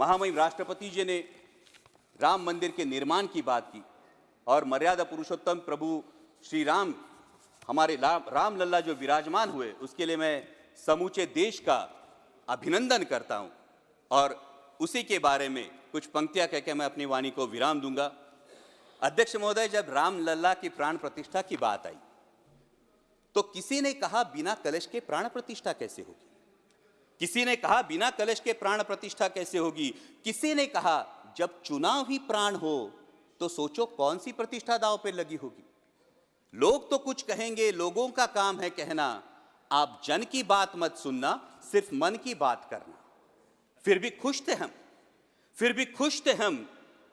महामहिम राष्ट्रपति जी ने राम मंदिर के निर्माण की बात की और मर्यादा पुरुषोत्तम प्रभु श्री राम हमारे राम लल्ला जो विराजमान हुए उसके लिए मैं समूचे देश का अभिनंदन करता हूं और उसी के बारे में कुछ पंक्तियां कहकर मैं अपनी वाणी को विराम दूंगा। अध्यक्ष महोदय, जब राम लल्ला की प्राण प्रतिष्ठा की बात आई तो किसी ने कहा बिना कलश के प्राण प्रतिष्ठा कैसे होगी, किसी ने कहा बिना कलश के प्राण प्रतिष्ठा कैसे होगी, किसी ने कहा जब चुनाव ही प्राण हो तो सोचो कौन सी प्रतिष्ठा दांव पे लगी होगी। लोग तो कुछ कहेंगे, लोगों का काम है कहना, आप जन की बात मत सुनना, सिर्फ मन की बात करना। फिर भी खुश थे हम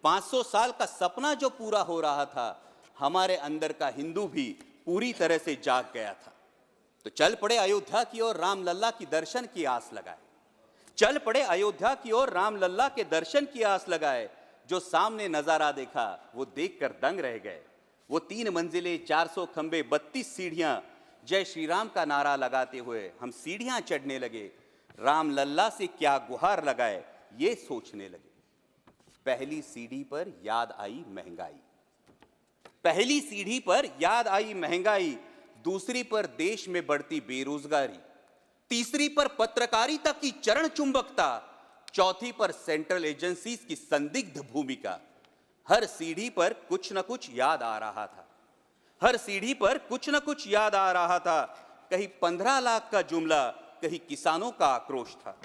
500 साल का सपना जो पूरा हो रहा था, हमारे अंदर का हिंदू भी पूरी तरह से जाग गया था। तो चल पड़े अयोध्या की ओर, राम लल्ला की दर्शन की आस लगाए। चल पड़े अयोध्या की ओर, राम लल्ला के दर्शन की आस लगाए। जो सामने नजारा देखा वो देखकर दंग रह गए। वो 3 मंजिलें, 400 खंबे, 32 सीढ़ियां, जय श्री राम का नारा लगाते हुए हम सीढ़ियां चढ़ने लगे। राम लल्ला से क्या गुहार लगाए ये सोचने लगे। पहली सीढ़ी पर याद आई महंगाई, पहली सीढ़ी पर याद आई महंगाई, दूसरी पर देश में बढ़ती बेरोजगारी, तीसरी पर पत्रकारिता की चरण चुंबकता, चौथी पर सेंट्रल एजेंसीज की संदिग्ध भूमिका। हर सीढ़ी पर कुछ न कुछ याद आ रहा था, हर सीढ़ी पर कुछ न कुछ याद आ रहा था। कहीं 15 लाख का जुमला, कहीं किसानों का आक्रोश था,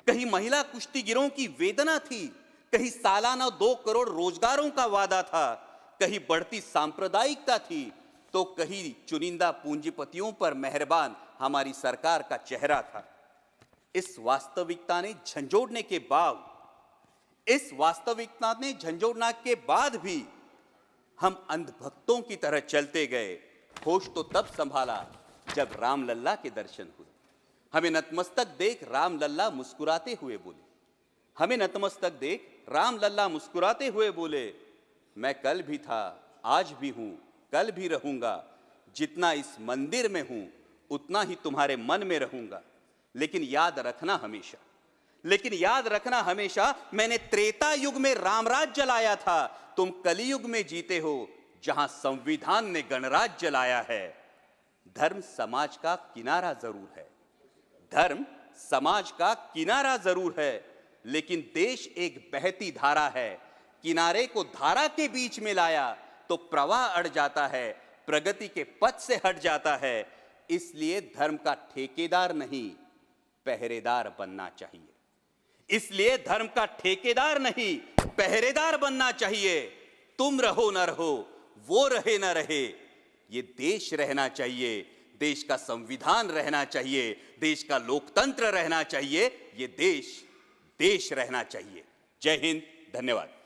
कहीं महिला कुश्तीगिरों की वेदना थी, कहीं सालाना 2 करोड़ रोजगारों का वादा था, कहीं बढ़ती सांप्रदायिकता थी, तो कहीं चुनिंदा पूंजीपतियों पर मेहरबान हमारी सरकार का चेहरा था। इस वास्तविकता ने झंझोड़ने के बाद भी हम अंधभक्तों की तरह चलते गए। होश तो तब संभाला जब राम लल्ला के दर्शन हुए। हमें नतमस्तक देख राम लल्ला मुस्कुराते हुए बोले, हमें नतमस्तक देख राम लल्ला मुस्कुराते हुए बोले, मैं कल भी था, आज भी हूं, कल भी रहूंगा। जितना इस मंदिर में हूं उतना ही तुम्हारे मन में रहूंगा। लेकिन याद रखना हमेशा मैंने त्रेता युग में रामराज जलाया था, तुम कलियुग में जीते हो जहां संविधान ने गणराज जलाया है। धर्म समाज का किनारा जरूर है, धर्म समाज का किनारा जरूर है, लेकिन देश एक बहती धारा है। किनारे को धारा के बीच में लाया तो प्रवाह अड़ जाता है, प्रगति के पथ से हट जाता है। इसलिए धर्म का ठेकेदार नहीं, पहरेदार बनना चाहिए। इसलिए धर्म का ठेकेदार नहीं, पहरेदार बनना चाहिए। तुम रहो न रहो, वो रहे न रहे, ये देश रहना चाहिए, देश का संविधान रहना चाहिए, देश का लोकतंत्र रहना चाहिए, ये देश रहना चाहिए। जय हिंद, धन्यवाद।